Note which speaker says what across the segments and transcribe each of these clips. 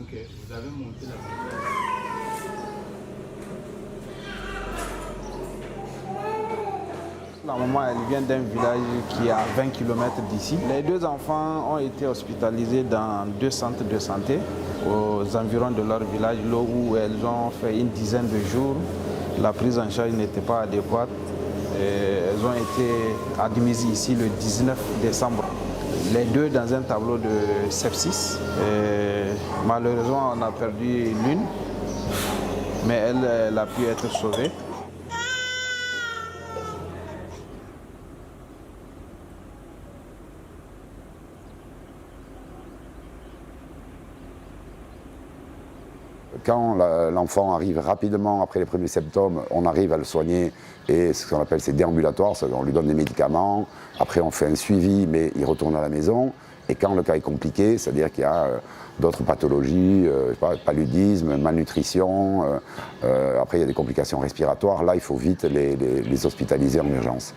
Speaker 1: Ok, vous avez monté la
Speaker 2: La maman, elle vient d'un village qui est à 20 km d'ici. Les deux enfants ont été hospitalisés dans 2 centres de santé aux environs de leur village, là où elles ont fait une dizaine de jours. La prise en charge n'était pas adéquate. Elles ont été admises ici le 19 décembre. Les deux dans un tableau de sepsis. Malheureusement, on a perdu l'une, mais elle a pu être sauvée.
Speaker 3: Quand l'enfant arrive rapidement après les premiers symptômes, on arrive à le soigner et ce qu'on appelle c'est déambulatoire, on lui donne des médicaments, après on fait un suivi mais il retourne à la maison. Et quand le cas est compliqué, c'est-à-dire qu'il y a d'autres pathologies, paludisme, malnutrition, après il y a des complications respiratoires, là il faut vite les hospitaliser en urgence.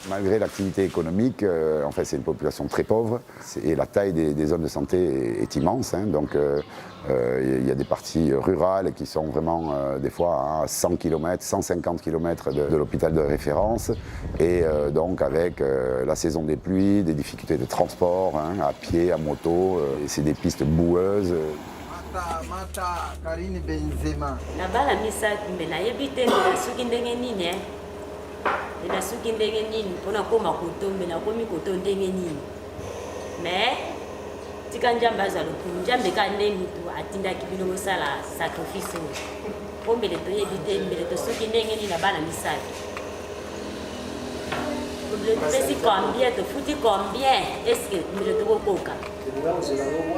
Speaker 3: Malgré l'activité économique, en fait, c'est une population très pauvre et la taille des zones de santé est immense. Hein, donc, il y a des parties rurales qui sont vraiment des fois à 100 km, 150 km de l'hôpital de référence. Et donc, avec la saison des pluies, des difficultés de transport, hein, à pied, à moto, c'est des pistes boueuses.
Speaker 4: ina suki ndenge nini mpona koma kotombe nakomi koto ndenge nini mais tika nzambe azwa lokumu nzambe ka nde mutu atindaki bino kosala sacrifice oyo mpo mbele toyebi te mbele tosuki ndenge nini na bana misato mbele topesi combien tofuti combien eske mbele tokokoka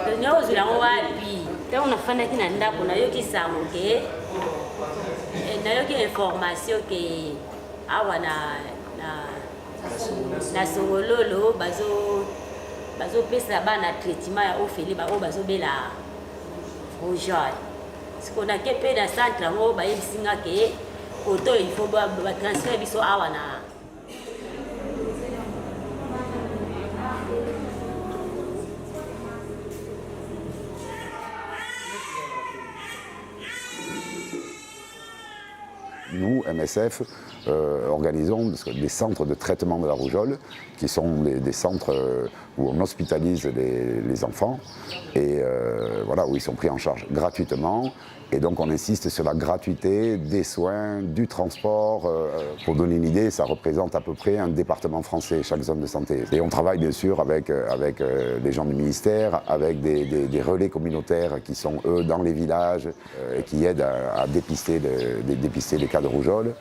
Speaker 4: tonia kozwila yango wapi ntango nafandaki na ndako nayoki sango ke nayoki information ke awa na songololo bazopesa bana traitement ya ofele oyo bazobela rougeole sikonake mpe na centre yango bayebisinga ke koto il faut batransfere biso awa na
Speaker 3: Nous, MSF, organisons des centres de traitement de la rougeole, qui sont des centres où on hospitalise les enfants et voilà, où ils sont pris en charge gratuitement. Et donc on insiste sur la gratuité des soins, du transport. Pour donner une idée, ça représente à peu près un département français, chaque zone de santé. Et on travaille bien sûr avec les gens du ministère, avec des relais communautaires qui sont eux dans les villages et qui aident à dépister les cas de rougeole.